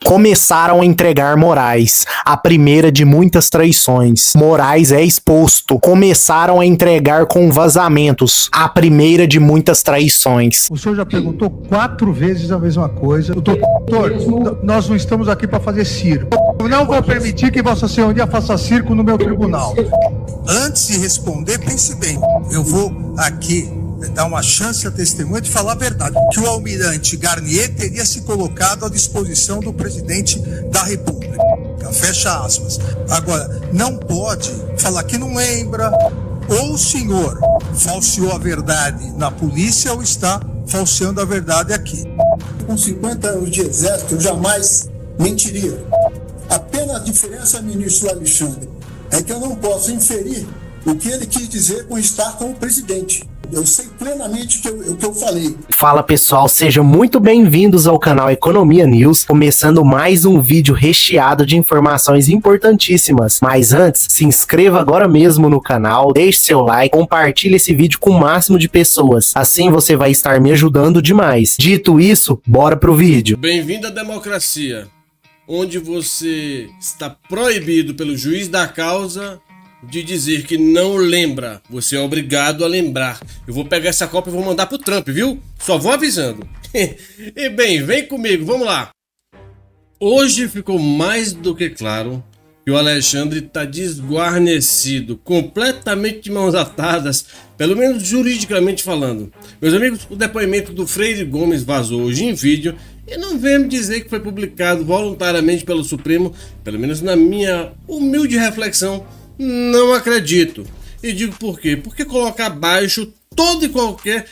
Começaram a entregar Moraes, a primeira de muitas traições. Moraes é exposto. Começaram a entregar com vazamentos, a primeira de muitas traições. O senhor já perguntou 4 vezes a mesma coisa. Doutor, nós não estamos aqui para fazer circo. Eu não vou permitir que Vossa Senhoria faça circo no meu tribunal. Antes de responder, pense bem. Eu vou aqui dar uma chance à testemunha de falar a verdade. Que o almirante Garnier teria se colocado à disposição do presidente da República. Fecha aspas. Agora, não pode falar que não lembra. Ou o senhor falseou a verdade na polícia ou está falseando a verdade aqui. Com 50 anos de exército, eu jamais mentiria. Apenas a diferença, ministro Alexandre, é que eu não posso inferir o que ele quis dizer com estar como presidente. Eu sei plenamente o que eu falei. Fala pessoal, sejam muito bem-vindos ao canal Economia News, começando mais um vídeo recheado de informações importantíssimas. Mas antes, se inscreva agora mesmo no canal, deixe seu like, compartilhe esse vídeo com o máximo de pessoas. Assim você vai estar me ajudando demais. Dito isso, bora pro vídeo. Bem-vindo à democracia, onde você está proibido pelo juiz da causa de dizer que não lembra. Você é obrigado a lembrar. Eu vou pegar essa cópia e vou mandar pro Trump, viu? Só vou avisando. E bem, vem comigo, vamos lá. Hoje ficou mais do que claro que o Alexandre está desguarnecido, completamente de mãos atadas, pelo menos juridicamente falando. Meus amigos, o depoimento do Freire Gomes vazou hoje em vídeo e não venha me dizer que foi publicado voluntariamente pelo Supremo, pelo menos na minha humilde reflexão. Não acredito. E digo por quê? Porque coloca abaixo todo e qualquer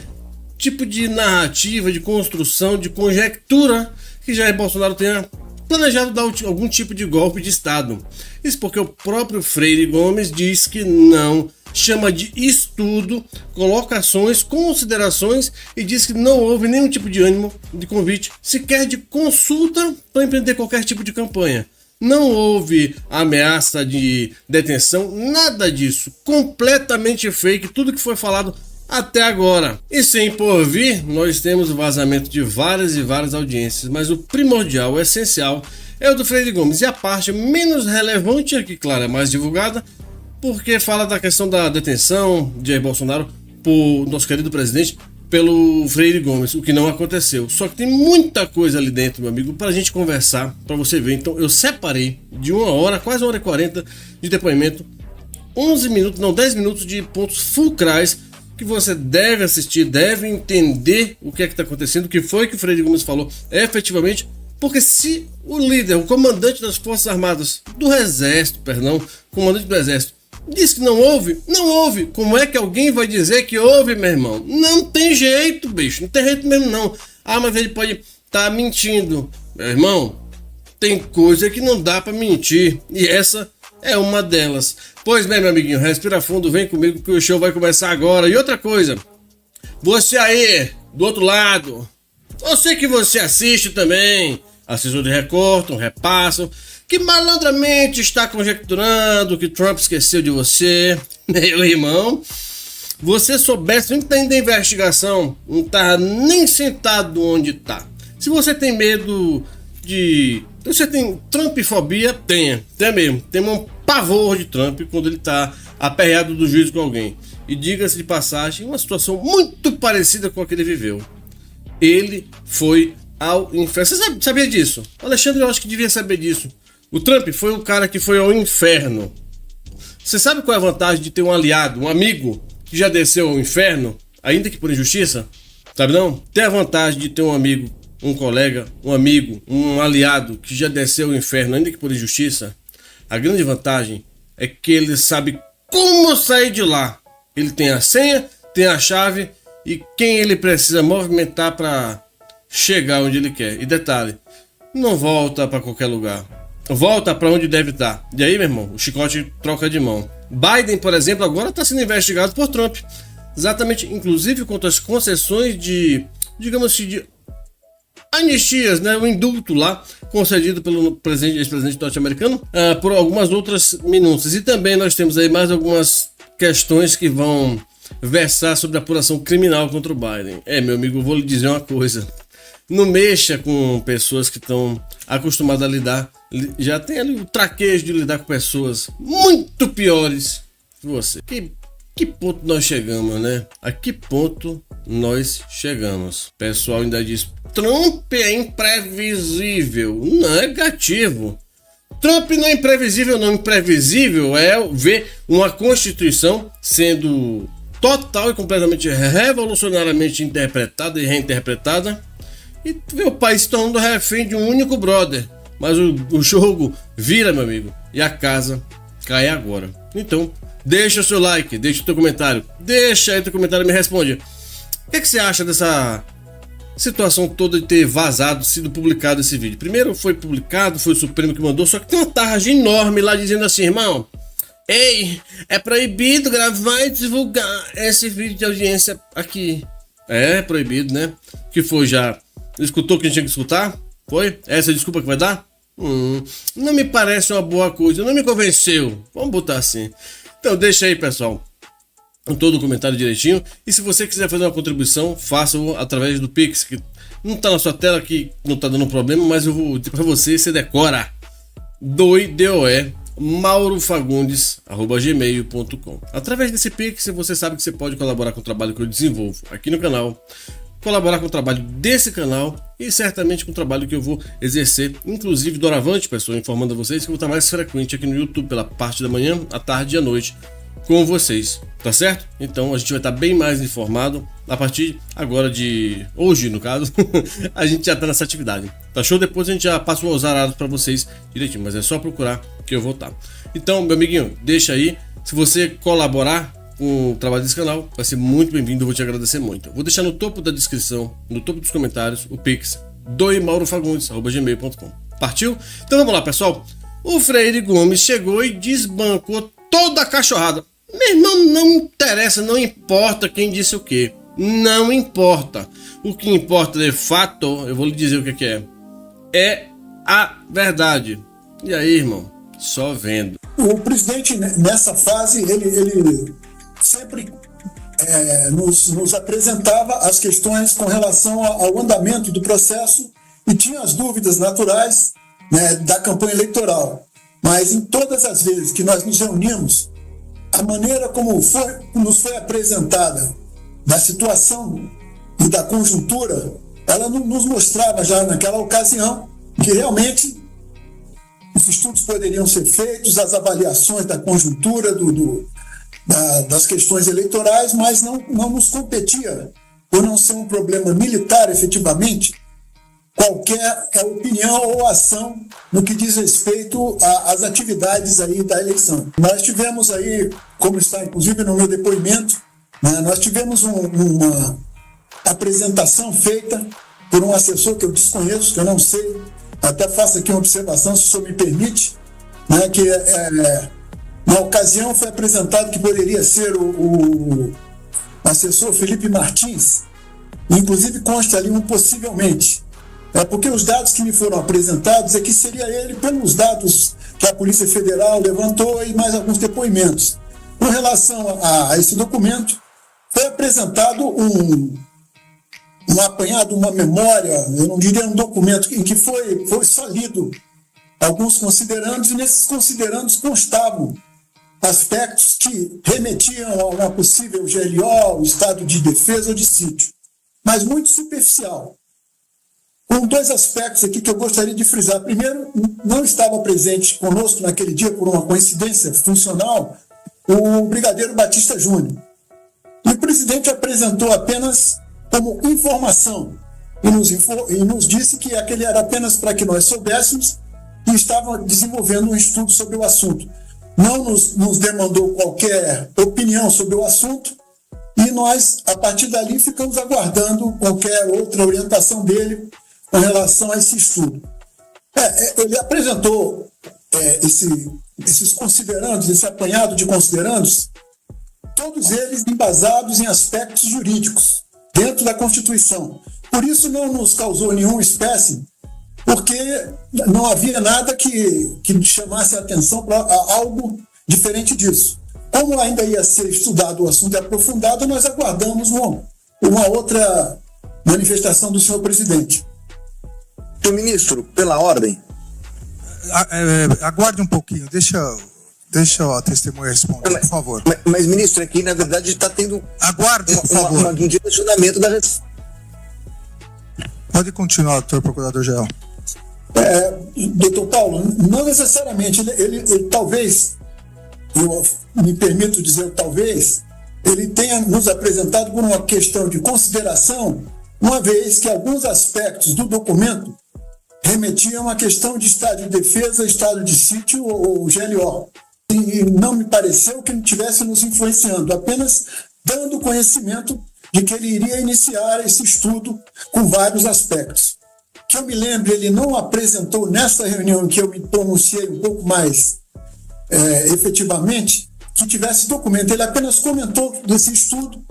tipo de narrativa, de construção, de conjectura que Jair Bolsonaro tenha planejado dar algum tipo de golpe de Estado. Isso porque o próprio Freire Gomes diz que não, chama de estudo, colocações, considerações e diz que não houve nenhum tipo de ânimo, de convite, sequer de consulta para empreender qualquer tipo de campanha. Não houve ameaça de detenção, nada disso. Completamente fake tudo que foi falado até agora. E sem por vir, nós temos o vazamento de várias e várias audiências, mas o primordial, o essencial, é o do Freire Gomes. E a parte menos relevante, aqui, claro, é mais divulgada, porque fala da questão da detenção de Jair Bolsonaro por nosso querido presidente, pelo Freire Gomes, o que não aconteceu. Só que tem muita coisa ali dentro, meu amigo, pra gente conversar, pra você ver. Então eu separei de 1 hora, quase 1 hora e 40 de depoimento, 10 minutos de pontos fulcrais que você deve assistir, deve entender o que é que tá acontecendo, o que foi que o Freire Gomes falou efetivamente, porque se o líder, o comandante das Forças Armadas, comandante do Exército, diz que não houve, não houve. Como é que alguém vai dizer que houve, meu irmão? Não tem jeito, bicho. Não tem jeito mesmo, não. Ah, mas ele pode estar mentindo. Meu irmão, tem coisa que não dá pra mentir. E essa é uma delas. Pois bem, meu amiguinho, respira fundo, vem comigo que o show vai começar agora. E outra coisa, você aí, do outro lado, eu sei que você assiste também, assessores recortam, repassam, que malandramente está conjecturando que Trump esqueceu de você, meu irmão. Você soubesse nem que tá indo da investigação, não tá nem sentado onde tá. Se você tem medo de... Se você tem Trumpfobia, tenha mesmo. Tem um pavor de Trump quando ele tá aperreado do juízo com alguém. E diga-se de passagem, uma situação muito parecida com a que ele viveu. Ele foi ao inferno. Você sabia disso? O Alexandre, eu acho que devia saber disso. O Trump foi o cara que foi ao inferno. Você sabe qual é a vantagem de ter um aliado, um amigo que já desceu ao inferno, ainda que por injustiça? Sabe não? Ter a vantagem de ter um amigo, um colega, um amigo, um aliado que já desceu ao inferno, ainda que por injustiça. A grande vantagem é que ele sabe como sair de lá. Ele tem a senha, tem a chave e quem ele precisa movimentar para chegar onde ele quer. E detalhe, não volta para qualquer lugar. Volta para onde deve estar. E aí, meu irmão, o chicote troca de mão. Biden, por exemplo, agora está sendo investigado por Trump. Exatamente, inclusive contra as concessões de, digamos assim, de anistias, né? O indulto lá, concedido pelo ex-presidente norte-americano, por algumas outras minúcias. E também nós temos aí mais algumas questões que vão versar sobre a apuração criminal contra o Biden. Meu amigo, eu vou lhe dizer uma coisa. Não mexa com pessoas que estão acostumadas a lidar. Já tem ali o traquejo de lidar com pessoas muito piores que você. Que ponto nós chegamos, né? A que ponto nós chegamos? O pessoal ainda diz: Trump é imprevisível. Negativo. Trump não é imprevisível, não. Imprevisível é ver uma Constituição sendo total e completamente revolucionariamente interpretada e reinterpretada e ver o país se tornando refém de um único brother. Mas o jogo vira, meu amigo, e a casa cai agora. Então, deixa o seu like, deixa o teu comentário, deixa aí teu comentário e me responde. O que você acha dessa situação toda de ter vazado, sido publicado esse vídeo? Primeiro foi publicado, foi o Supremo que mandou, só que tem uma tarja enorme lá dizendo assim: irmão, ei, é proibido gravar e divulgar esse vídeo de audiência aqui. É proibido, né? Que foi já? Escutou quem tinha que escutar? Foi? Essa é a desculpa que vai dar? Não me parece uma boa coisa, não me convenceu. Vamos botar assim. Então deixa aí, pessoal, todo o comentário direitinho. E se você quiser fazer uma contribuição, faça-o através do Pix, que não tá na sua tela, que não tá dando problema, mas eu vou dizer pra você, você decora. maurofagundes@gmail.com. Através desse Pix, você sabe que você pode colaborar com o trabalho que eu desenvolvo aqui no canal, colaborar com o trabalho desse canal e certamente com o trabalho que eu vou exercer, inclusive doravante, pessoal, informando a vocês que eu vou estar mais frequente aqui no YouTube pela parte da manhã, à tarde e à noite com vocês, tá certo? Então a gente vai estar bem mais informado a partir agora de hoje, no caso. A gente já tá nessa atividade, tá show? Depois a gente já passa os horários para vocês direitinho, mas é só procurar que eu vou estar. Então, meu amiguinho, deixa aí. Se você colaborar com o trabalho desse canal, vai ser muito bem-vindo, eu vou te agradecer muito. Vou deixar no topo da descrição, no topo dos comentários, o Pix doimaurofagundes@gmail.com. Partiu? Então vamos lá, pessoal. O Freire Gomes chegou e desbancou toda a cachorrada. Meu irmão, não interessa, não importa quem disse o que. Não importa. O que importa de fato, eu vou lhe dizer o que é. É a verdade. E aí, irmão? Só vendo. O presidente, nessa fase, ele sempre nos apresentava as questões com relação ao andamento do processo e tinha as dúvidas naturais, né, da campanha eleitoral. Mas em todas as vezes que nós nos reunimos, a maneira como nos foi apresentada da situação e da conjuntura, ela nos mostrava já naquela ocasião que realmente os estudos poderiam ser feitos, as avaliações da conjuntura, das questões eleitorais, mas não nos competia, por não ser um problema militar efetivamente, qualquer opinião ou ação no que diz respeito às atividades aí da eleição. Nós tivemos aí, como está inclusive no meu depoimento, né, nós tivemos uma apresentação feita por um assessor que eu desconheço, que eu não sei, até faço aqui uma observação, se o senhor me permite, né, que na ocasião foi apresentado que poderia ser o assessor Felipe Martins, inclusive consta ali um possivelmente. Porque os dados que me foram apresentados é que seria ele pelos dados que a Polícia Federal levantou e mais alguns depoimentos. Com relação a esse documento, foi apresentado um apanhado, uma memória, eu não diria um documento, em que foi só lido alguns considerandos, e nesses considerandos constavam aspectos que remetiam a uma possível GLO, estado de defesa ou de sítio, mas muito superficial. Com dois aspectos aqui que eu gostaria de frisar. Primeiro, não estava presente conosco naquele dia, por uma coincidência funcional, o brigadeiro Batista Júnior. E o presidente apresentou apenas como informação e nos disse que aquele era apenas para que nós soubéssemos e estava desenvolvendo um estudo sobre o assunto. Não nos demandou qualquer opinião sobre o assunto e nós, a partir dali, ficamos aguardando qualquer outra orientação dele com relação a esse estudo. Ele apresentou esses considerandos, esse apanhado de considerandos, todos eles embasados em aspectos jurídicos, dentro da Constituição. Por isso não nos causou nenhuma espécie, porque não havia nada que chamasse a atenção para algo diferente disso. Como ainda ia ser estudado o assunto aprofundado, nós aguardamos uma outra manifestação do senhor presidente. Senhor ministro, pela ordem. Aguarde um pouquinho, deixa a testemunha responder, por favor. Mas, ministro, aqui na verdade está tendo Aguarde, por favor. um direcionamento da resposta. Pode continuar, doutor Procurador-Geral. Doutor Paulo, não necessariamente, ele talvez, eu me permito dizer talvez, ele tenha nos apresentado por uma questão de consideração, uma vez que alguns aspectos do documento remetiam à questão de estado de defesa, estado de sítio ou GLO. E não me pareceu que ele estivesse nos influenciando, apenas dando conhecimento de que ele iria iniciar esse estudo com vários aspectos. Que eu me lembro, ele não apresentou nessa reunião em que eu me pronunciei um pouco mais efetivamente, que tivesse documento. Ele apenas comentou desse estudo.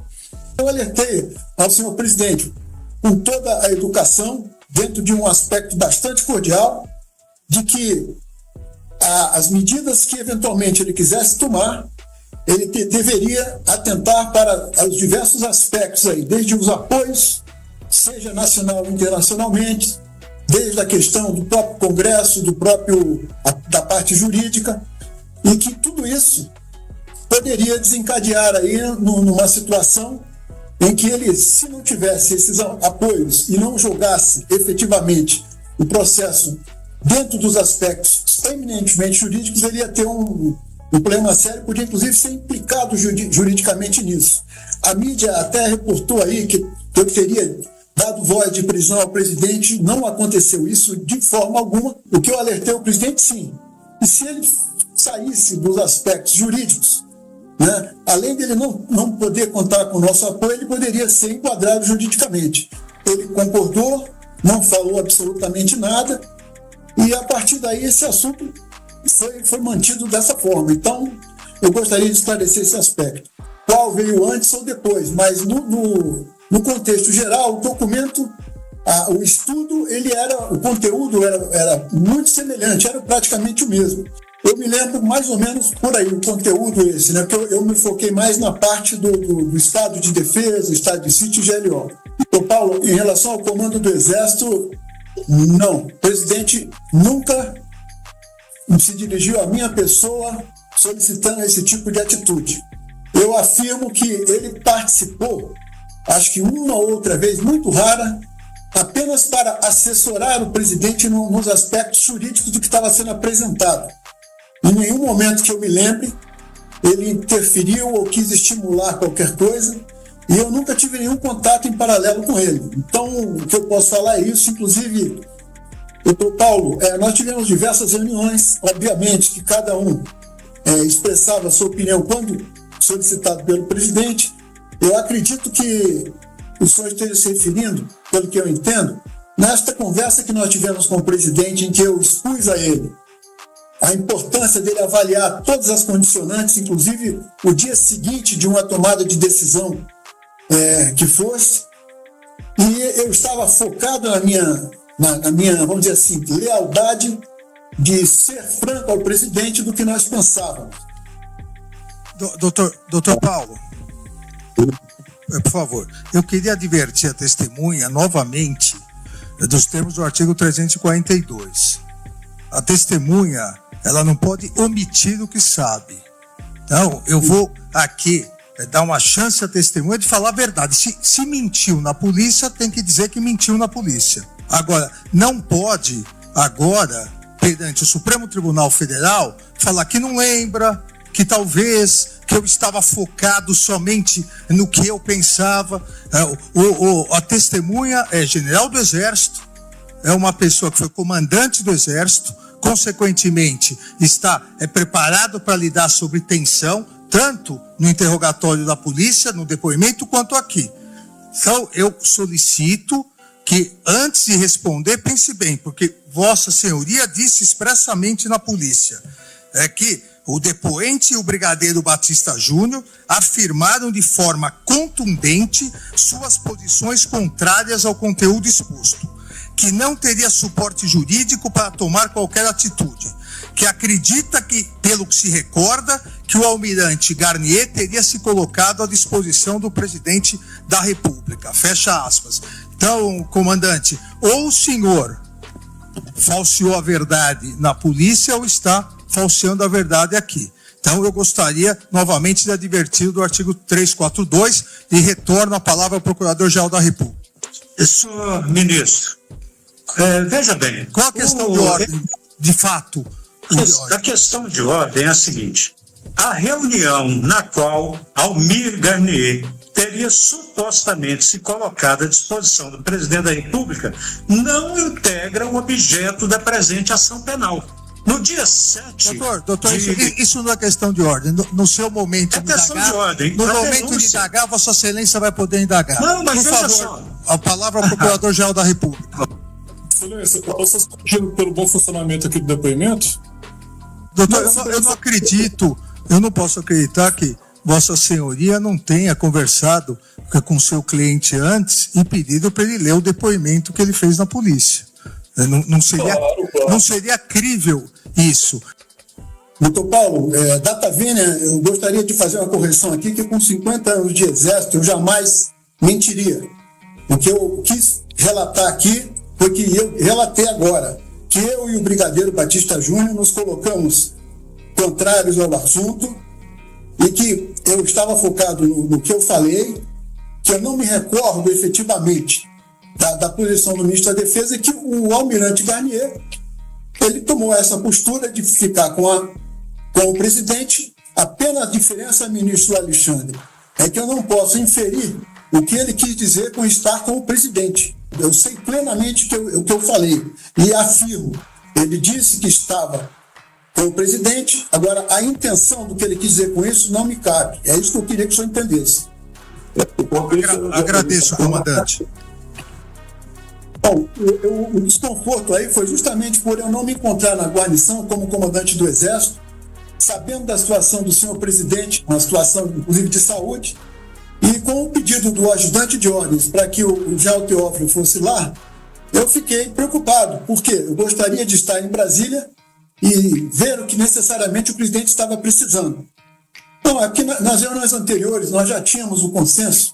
Eu alertei ao senhor presidente, com toda a educação, dentro de um aspecto bastante cordial, de que as medidas que eventualmente ele quisesse tomar, ele deveria atentar para os diversos aspectos aí, desde os apoios, seja nacional ou internacionalmente, desde a questão do próprio Congresso, da parte jurídica, e que tudo isso poderia desencadear aí numa situação em que ele, se não tivesse esses apoios e não jogasse efetivamente o processo dentro dos aspectos eminentemente jurídicos, ele ia ter um problema sério, podia inclusive ser implicado juridicamente nisso. A mídia até reportou aí que eu teria dado voz de prisão ao presidente, não aconteceu isso de forma alguma. O que eu alertei ao presidente, sim. E se ele saísse dos aspectos jurídicos, né, além dele não poder contar com o nosso apoio, ele poderia ser enquadrado juridicamente. Ele concordou, não falou absolutamente nada, e a partir daí esse assunto foi mantido dessa forma. Então, eu gostaria de esclarecer esse aspecto. Qual veio antes ou depois, mas no contexto geral, o documento, o estudo, o conteúdo era muito semelhante, era praticamente o mesmo. Eu me lembro mais ou menos por aí, o conteúdo esse, né? Porque eu me foquei mais na parte do estado de defesa, estado de sítio e GLO. Então, Paulo, em relação ao comando do Exército, não. O presidente nunca se dirigiu à minha pessoa solicitando esse tipo de atitude. Eu afirmo que ele participou, acho que uma ou outra vez, muito rara, apenas para assessorar o presidente nos aspectos jurídicos do que estava sendo apresentado. Em nenhum momento que eu me lembre, ele interferiu ou quis estimular qualquer coisa, e eu nunca tive nenhum contato em paralelo com ele. Então, o que eu posso falar é isso. Inclusive, doutor Paulo, nós tivemos diversas reuniões, obviamente que cada um expressava a sua opinião quando solicitado pelo presidente. Eu acredito que o senhor esteja se referindo, pelo que eu entendo, nesta conversa que nós tivemos com o presidente, em que eu expus a ele a importância dele avaliar todas as condicionantes, inclusive o dia seguinte de uma tomada de decisão que fosse, e eu estava focado na minha, vamos dizer assim, lealdade de ser franco ao presidente do que nós pensávamos. Doutor Paulo, por favor, eu queria advertir a testemunha novamente dos termos do artigo 342. A testemunha, ela não pode omitir o que sabe. Então, eu vou aqui dar uma chance à testemunha de falar a verdade. Se mentiu na polícia, tem que dizer que mentiu na polícia. Agora, não pode, agora, perante o Supremo Tribunal Federal, falar que não lembra, que talvez, que eu estava focado somente no que eu pensava. A testemunha é general do Exército, é uma pessoa que foi comandante do Exército, consequentemente está preparado para lidar sobre tensão, tanto no interrogatório da polícia, no depoimento, quanto aqui. Então, eu solicito que, antes de responder, pense bem, porque Vossa Senhoria disse expressamente na polícia que o depoente e o brigadeiro Batista Júnior afirmaram de forma contundente suas posições contrárias ao conteúdo exposto, que não teria suporte jurídico para tomar qualquer atitude, que acredita que, pelo que se recorda, que o almirante Garnier teria se colocado à disposição do presidente da República. Fecha aspas. Então, comandante, ou o senhor falseou a verdade na polícia ou está falseando a verdade aqui. Então eu gostaria novamente de advertir do artigo 342 e retorno a palavra ao Procurador-Geral da República. Senhor ministro, veja bem. Qual a questão de ordem, de fato? A questão de ordem é a seguinte: a reunião na qual Almir Garnier teria supostamente se colocado à disposição do presidente da República não integra o objeto da presente ação penal. No dia 7... Doutor, isso não é questão de ordem. No seu momento de questão de ordem. No momento de indagar, Vossa Excelência vai poder indagar. Não, mas por veja favor, só. A palavra ao Procurador-Geral da República. Excelência, posso pelo bom funcionamento aqui do depoimento? Doutor, eu não acredito, eu não posso acreditar que Vossa Senhoria não tenha conversado com seu cliente antes e pedido para ele ler o depoimento que ele fez na polícia. Não seria crível isso. Doutor Paulo, data vênia, eu gostaria de fazer uma correção aqui, que com 50 anos de exército eu jamais mentiria. O que eu quis relatar aqui foi que eu relatei agora, que eu e o Brigadeiro Batista Júnior nos colocamos contrários ao assunto e que eu estava focado no que eu falei, que eu não me recordo efetivamente da posição do ministro da Defesa, e que o almirante Garnier ele tomou essa postura de ficar com o presidente. Apenas a diferença, ministro Alexandre, é que eu não posso inferir o que ele quis dizer com estar com o presidente. Eu sei plenamente o que eu falei e afirmo. Ele disse que estava com o presidente, agora a intenção do que ele quis dizer com isso não me cabe. É isso que eu queria que o senhor entendesse. Agradeço, comandante. Bom, o desconforto aí foi justamente por eu não me encontrar na guarnição como comandante do Exército, sabendo da situação do senhor presidente, uma situação inclusive de saúde, e com o pedido do ajudante de ordens para que o General Teófilo fosse lá, eu fiquei preocupado, porque eu gostaria de estar em Brasília e ver o que necessariamente o presidente estava precisando. Então, aqui nas reuniões anteriores nós já tínhamos o consenso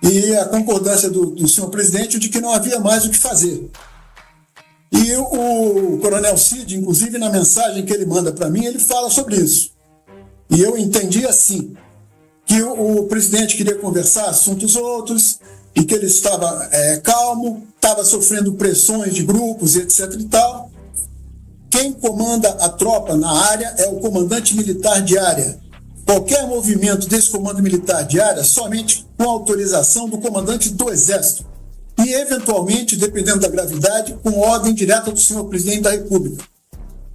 e a concordância do senhor presidente de que não havia mais o que fazer. E o coronel Cid, inclusive na mensagem que ele manda para mim, ele fala sobre isso. E eu entendi assim, que o presidente queria conversar assuntos outros, e que ele estava calmo, estava sofrendo pressões de grupos e etc e tal. Quem comanda a tropa na área é o comandante militar de área. Qualquer movimento desse comando militar de área, somente com autorização do comandante do Exército. E, eventualmente, dependendo da gravidade, com ordem direta do senhor presidente da República.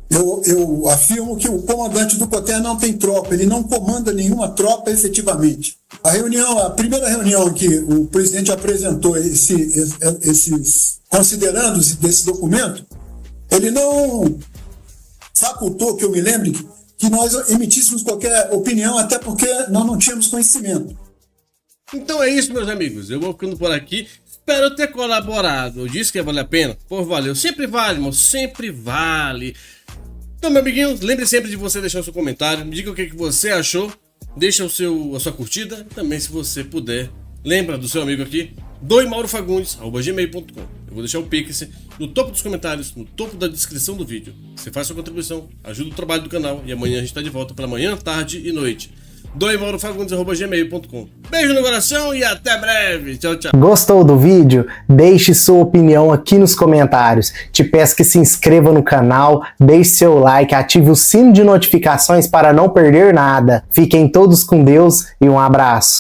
Eu afirmo que o comandante do COTER não tem tropa, ele não comanda nenhuma tropa efetivamente. A primeira reunião que o presidente apresentou esses considerandos desse documento, ele não facultou, que eu me lembre, que nós emitíssemos qualquer opinião, até porque nós não tínhamos conhecimento. Então é isso, meus amigos. Eu vou ficando por aqui. Espero ter colaborado. Eu disse que ia valer a pena. Pô, valeu. Sempre vale, irmão. Sempre vale. Então, meu amiguinho, lembre sempre de você deixar o seu comentário. Me diga o que você achou. Deixa a sua curtida. Também, se você puder, lembra do seu amigo aqui, doimauro_fagundes@gmail.com. Eu vou deixar o Pix no topo dos comentários, no topo da descrição do vídeo. Você faz sua contribuição, ajuda o trabalho do canal e amanhã a gente tá de volta pela manhã, tarde e noite. doimauro_fagundes@gmail.com. Beijo no coração e até breve. Tchau, tchau. Gostou do vídeo? Deixe sua opinião aqui nos comentários. Te peço que se inscreva no canal, deixe seu like, ative o sino de notificações para não perder nada. Fiquem todos com Deus e um abraço.